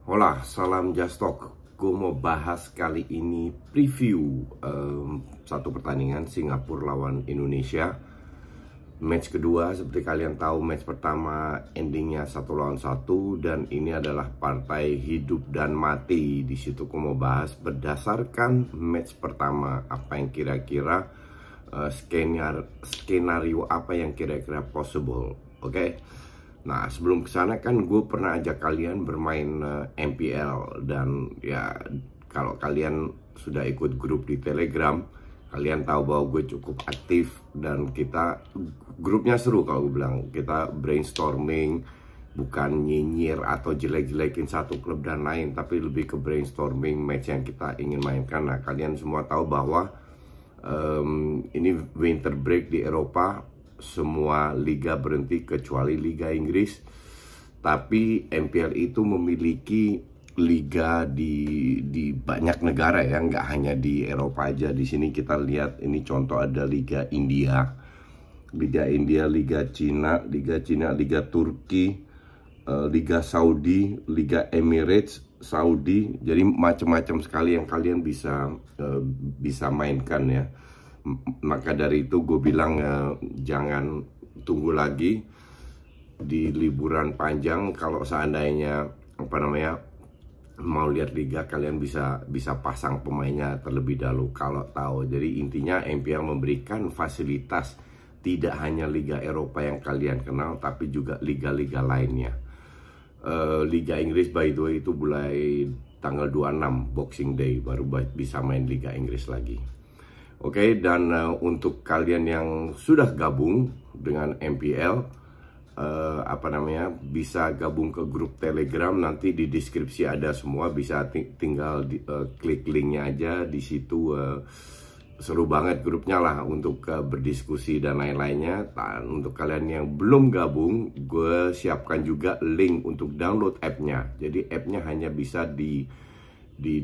Hola, salam Just Talk. Gue mau bahas kali ini preview satu pertandingan Singapura lawan Indonesia. Match kedua, seperti kalian tahu, match pertama endingnya 1-1 dan ini adalah partai hidup dan mati. Di situ gue mau bahas berdasarkan match pertama apa yang kira-kira skenario apa yang kira-kira possible, oke? Nah, sebelum kesana kan gue pernah ajak kalian bermain MPL. Dan ya, kalau kalian sudah ikut grup di Telegram, kalian tahu bahwa gue cukup aktif. Dan kita, grupnya seru kalau gue bilang. Kita brainstorming, bukan nyinyir atau jelek-jelekin satu klub dan lain, tapi lebih ke brainstorming match yang kita ingin mainkan. Nah, kalian semua tahu bahwa ini winter break di Eropa. Semua liga berhenti kecuali Liga Inggris. Tapi MPL itu memiliki liga di banyak negara ya, nggak hanya di Eropa aja. Di sini kita lihat, ini contoh ada Liga India, Liga Cina, Liga Turki, Liga Saudi, Liga Emirates Saudi. Jadi macam-macam sekali yang kalian bisa mainkan ya. Maka dari itu gue bilang jangan tunggu lagi di liburan panjang. Kalau seandainya mau lihat liga, kalian bisa pasang pemainnya terlebih dahulu kalau tahu. Jadi intinya MPL memberikan fasilitas tidak hanya Liga Eropa yang kalian kenal, tapi juga liga-liga lainnya. Liga Inggris by the way itu mulai tanggal 26 Boxing Day baru bisa main Liga Inggris lagi. Oke, dan untuk kalian yang sudah gabung dengan MPL, bisa gabung ke grup Telegram. Nanti di deskripsi ada semua, bisa tinggal klik linknya aja. Di situ seru banget grupnya lah untuk berdiskusi dan lain-lainnya. Dan untuk kalian yang belum gabung, gue siapkan juga link untuk download appnya. Jadi appnya hanya bisa di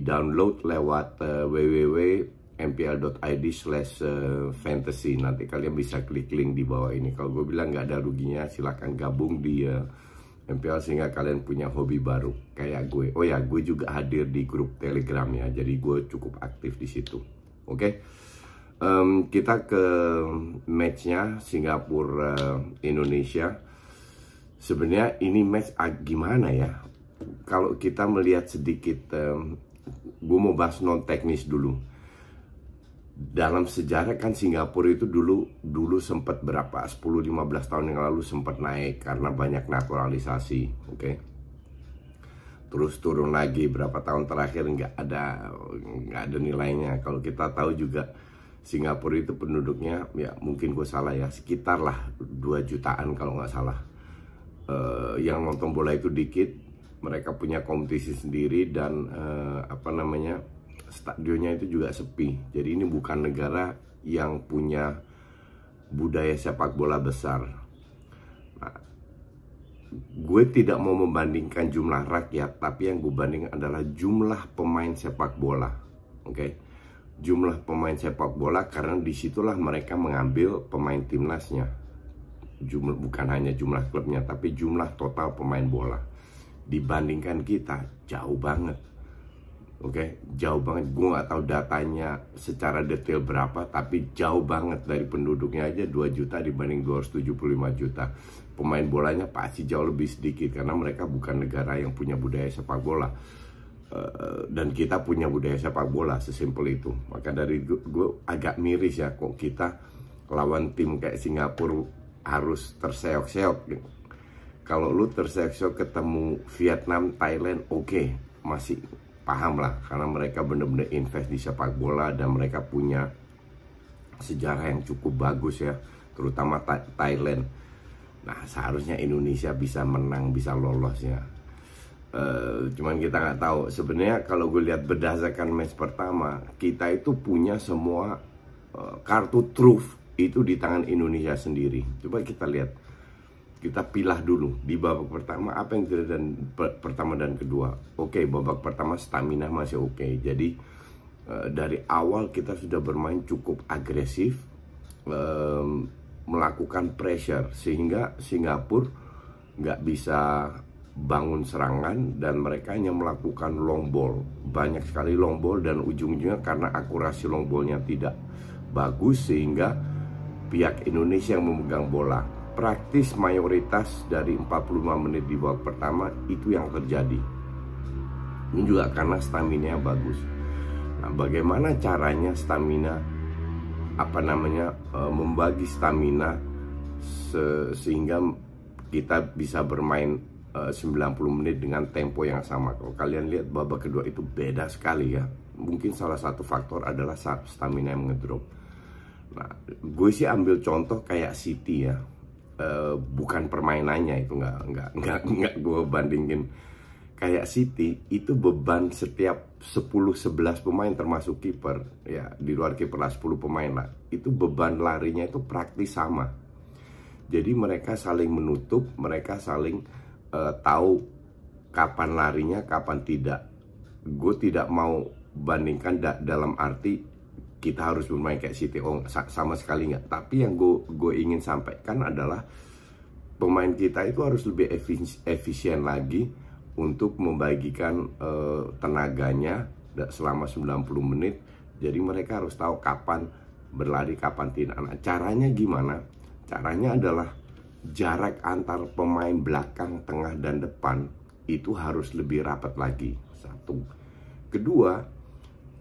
download lewat www.mpl.id/fantasy. Nanti kalian bisa klik link di bawah ini. Kalau gue bilang nggak ada ruginya, silahkan gabung di MPL sehingga kalian punya hobi baru kayak gue. Oh ya, gue juga hadir di grup Telegram ya, jadi gue cukup aktif di situ. Oke, kita ke matchnya Singapura Indonesia. Sebenarnya ini match gimana ya? Kalau kita melihat sedikit, gue mau bahas non teknis dulu. Dalam sejarah kan Singapura itu dulu sempat berapa 10-15 tahun yang lalu sempat naik karena banyak naturalisasi, oke? Terus turun lagi berapa tahun terakhir nggak ada nilainya. Kalau kita tahu juga Singapura itu penduduknya, ya mungkin gue salah ya, sekitar lah 2 jutaan kalau nggak salah. Yang nonton bola itu dikit, mereka punya kompetisi sendiri dan stadionnya itu juga sepi. Jadi ini bukan negara yang punya budaya sepak bola besar. Nah, gue tidak mau membandingkan jumlah rakyat, tapi yang gue bandingkan adalah jumlah pemain sepak bola. Oke, jumlah pemain sepak bola, karena disitulah mereka mengambil pemain timnasnya. Bukan hanya jumlah klubnya, tapi jumlah total pemain bola. Dibandingkan kita, jauh banget. Oke, jauh banget. Gue gak tahu datanya secara detail berapa, tapi jauh banget. Dari penduduknya aja 2 juta dibanding 275 juta. Pemain bolanya pasti jauh lebih sedikit karena mereka bukan negara yang punya budaya sepak bola. Dan kita punya budaya sepak bola, sesimpel itu. Maka dari gue agak miris ya, kok kita lawan tim kayak Singapura harus terseok-seok. Kalau lu terseok-seok ketemu Vietnam, Thailand, oke, masih paham lah, karena mereka benar-benar invest di sepak bola dan mereka punya sejarah yang cukup bagus ya, terutama Thailand. Nah, seharusnya Indonesia bisa menang, bisa lolos ya. Cuman kita nggak tahu. Sebenarnya kalau gue lihat berdasarkan match pertama, kita itu punya semua kartu truf itu di tangan Indonesia sendiri. Coba kita lihat. Kita pilah dulu di babak pertama apa yang terjadi pertama dan kedua. Oke, babak pertama stamina masih oke. Jadi dari awal kita sudah bermain cukup agresif, melakukan pressure sehingga Singapura nggak bisa bangun serangan dan mereka hanya melakukan long ball, banyak sekali long ball, dan ujung-ujungnya karena akurasi long ballnya tidak bagus sehingga pihak Indonesia yang memegang bola. Praktis mayoritas dari 45 menit di babak pertama itu yang terjadi. Ini juga karena stamina bagus. Nah, bagaimana caranya membagi stamina sehingga kita bisa bermain 90 menit dengan tempo yang sama. Kalau kalian lihat babak kedua itu beda sekali ya. Mungkin salah satu faktor adalah stamina yang ngedrop. Nah, gue sih ambil contoh kayak City ya. Bukan permainannya, itu nggak gue bandingin. Kayak City itu beban setiap 10-11 pemain termasuk kiper ya, di luar kiper lah 10 pemain lah, itu beban larinya itu praktis sama. Jadi mereka saling menutup, mereka saling tahu kapan larinya, kapan tidak. Gue tidak mau bandingkan dalam arti kita harus bermain kayak City, sama sekali nggak. Tapi yang gue ingin sampaikan adalah pemain kita itu harus lebih efisien lagi untuk membagikan tenaganya selama 90 menit. Jadi mereka harus tahu kapan berlari, kapan tidak. Nah, caranya gimana? Caranya adalah jarak antar pemain belakang, tengah, dan depan itu harus lebih rapat lagi. Satu. Kedua,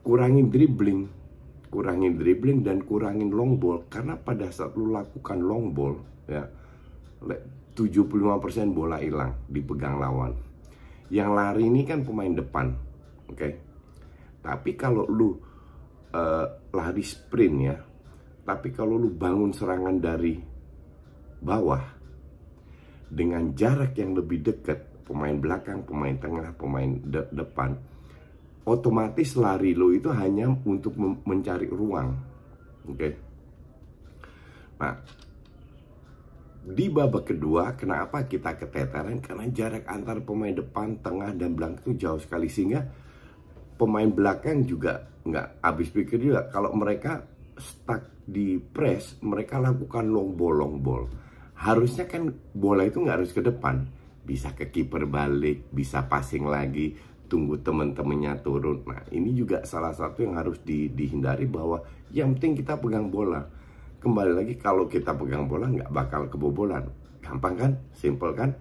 kurangin dribbling dan kurangin long ball. Karena pada saat lu lakukan long ball ya, 75% bola hilang dipegang lawan. Yang lari ini kan pemain depan, oke? Tapi kalau lu lari sprint ya, tapi kalau lu bangun serangan dari bawah dengan jarak yang lebih dekat, pemain belakang, pemain tengah, pemain depan, otomatis lari lo itu hanya untuk mencari ruang, oke? Nah, di babak kedua kenapa kita keteteran? Karena jarak antar pemain depan, tengah, dan belakang itu jauh sekali, sehingga pemain belakang juga nggak habis pikir juga. Kalau mereka stuck di press, mereka lakukan long ball. Harusnya kan bola itu nggak harus ke depan, bisa ke kiper balik, bisa passing lagi, tunggu teman-temannya turun. Nah, ini juga salah satu yang harus dihindari, bahwa yang penting kita pegang bola. Kembali lagi, kalau kita pegang bola nggak bakal kebobolan. Gampang kan? Simple kan?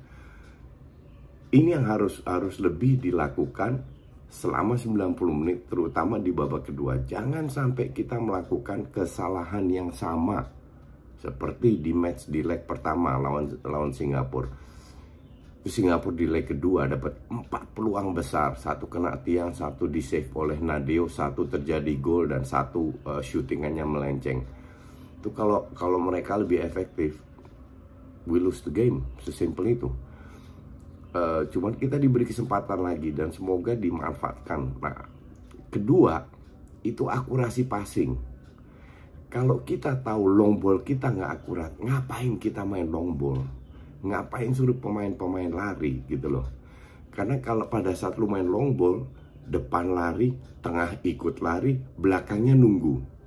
Ini yang harus lebih dilakukan selama 90 menit, terutama di babak kedua. Jangan sampai kita melakukan kesalahan yang sama seperti di leg pertama lawan Singapura. Singapura di leg kedua dapat 4 peluang besar, 1 kena tiang, 1 di save oleh Nadeo, 1 terjadi gol, dan 1 shootingannya melenceng. Itu kalau mereka lebih efektif, we lose the game, sesimpel itu. Cuman kita diberi kesempatan lagi dan semoga dimanfaatkan. Nah, kedua itu akurasi passing. Kalau kita tahu long ball kita nggak akurat, ngapain kita main long ball? Ngapain suruh pemain-pemain lari gitu loh? Karena kalau pada saat lu main long ball, depan lari, tengah ikut lari, belakangnya nunggu.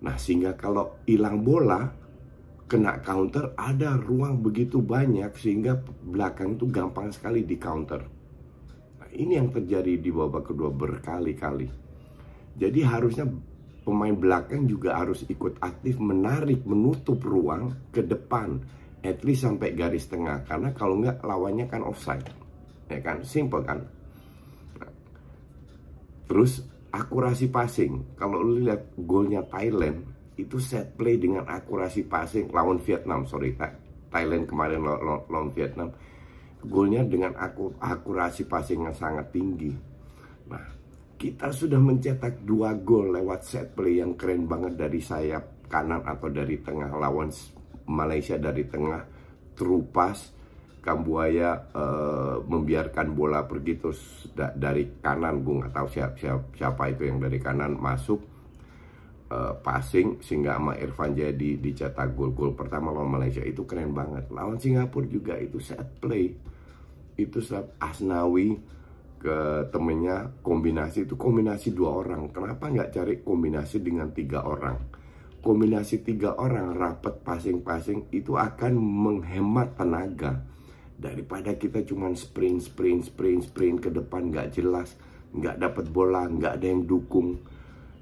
Nah, sehingga kalau hilang bola, kena counter, ada ruang begitu banyak sehingga belakang itu gampang sekali di counter. Nah, ini yang terjadi di babak kedua berkali-kali. Jadi harusnya pemain belakang juga harus ikut aktif menarik, menutup ruang ke depan, at least sampai garis tengah. Karena kalau nggak, lawannya kan offside, ya kan? Simple kan? Nah, terus akurasi passing. Kalau lu lihat golnya Thailand, itu set play dengan akurasi passing lawan Vietnam. Thailand kemarin lawan Vietnam, golnya dengan akurasi passing yang sangat tinggi. Nah, kita sudah mencetak 2 gol lewat set play yang keren banget dari sayap kanan atau dari tengah. Lawan Malaysia dari tengah, through pass, Kambuaya membiarkan bola pergi terus dari kanan. Gue nggak tahu siapa itu yang dari kanan masuk, passing sehingga sama Irfan Jaya dicetak gol pertama lawan Malaysia. Itu keren banget. Lawan Singapura juga itu set play, itu saat Asnawi ke temennya kombinasi 2 orang. Kenapa nggak cari kombinasi dengan 3 orang? Kombinasi 3 orang rapat passing itu akan menghemat tenaga. daripada kita cuman sprint ke depan nggak jelas, nggak dapat bola, nggak ada yang dukung.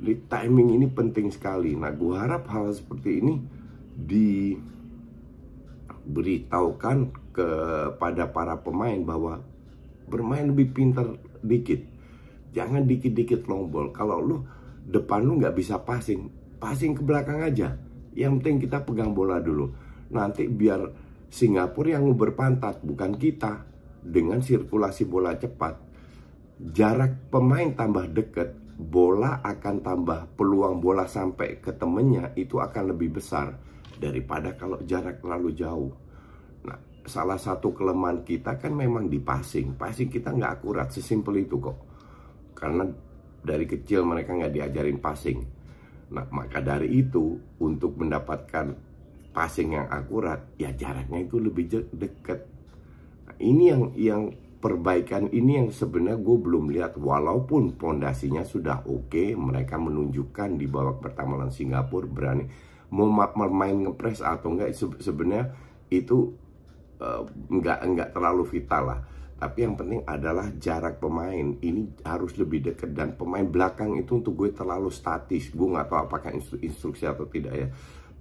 Jadi timing ini penting sekali. Nah, gue harap hal seperti ini diberitahukan kepada para pemain bahwa bermain lebih pintar dikit. Jangan dikit-dikit long ball. Kalau lu depan lu nggak bisa passing ke belakang aja. Yang penting kita pegang bola dulu. Nanti biar Singapura yang berpantat, bukan kita. Dengan sirkulasi bola cepat, jarak pemain tambah dekat, bola akan tambah, peluang bola sampai ke temennya itu akan lebih besar daripada kalau jarak terlalu jauh. Nah, salah satu kelemahan kita kan memang di passing kita nggak akurat, sesimpel itu kok. Karena dari kecil mereka nggak diajarin passing. Nah, maka dari itu untuk mendapatkan passing yang akurat, ya jaraknya itu lebih dekat. Nah, ini yang perbaikan ini yang sebenarnya gue belum lihat. Walaupun pondasinya sudah oke, mereka menunjukkan di babak pertama lawan Singapura berani mau main ngepres atau enggak, sebenarnya itu enggak terlalu vital lah. Tapi yang penting adalah jarak pemain ini harus lebih dekat, dan pemain belakang itu untuk gue terlalu statis. Gue nggak tahu apakah instruksi atau tidak ya.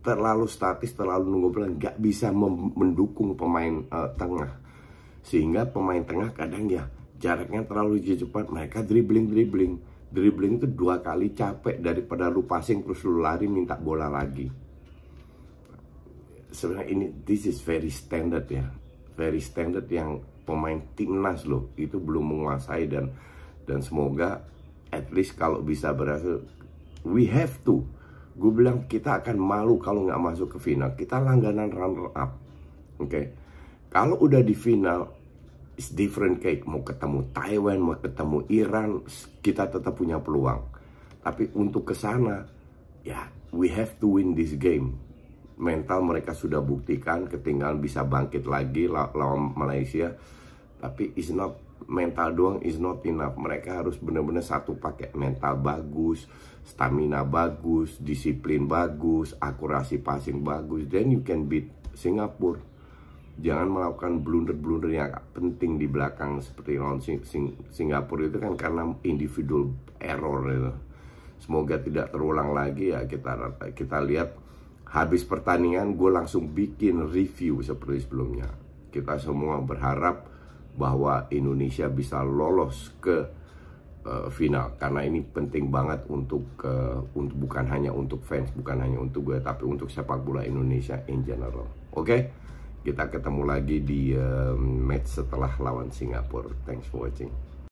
Terlalu statis, terlalu nunggu bola, nggak bisa mendukung pemain tengah. Sehingga pemain tengah kadang ya jaraknya terlalu cepat, mereka dribbling itu 2 kali capek daripada lu passing terus lu lari minta bola lagi. Sebenarnya ini this is very standard ya, very standard yang pemain timnas loh itu belum menguasai, dan semoga at least kalau bisa berhasil. We have to, gue bilang kita akan malu kalau nggak masuk ke final. Kita langganan runner up, oke? Kalau udah di final, it's different cake. Mau ketemu Taiwan, mau ketemu Iran, kita tetap punya peluang. Tapi untuk ke sana, ya we have to win this game. Mental mereka sudah buktikan, ketinggalan bisa bangkit lagi lawan Malaysia. Tapi is not, mental doang is not enough. Mereka harus benar-benar satu paket mental bagus, stamina bagus, disiplin bagus, akurasi passing bagus. Then you can beat Singapura. Jangan melakukan blunder-blunder yang penting di belakang seperti lawan Singapura itu kan karena individual error gitu. Semoga tidak terulang lagi ya. Kita lihat habis pertandingan gue langsung bikin review seperti sebelumnya. Kita semua berharap bahwa Indonesia bisa lolos ke final, karena ini penting banget untuk bukan hanya untuk fans, bukan hanya untuk gue, tapi untuk sepak bola Indonesia in general. Oke? Kita ketemu lagi di match setelah lawan Singapura. Thanks for watching.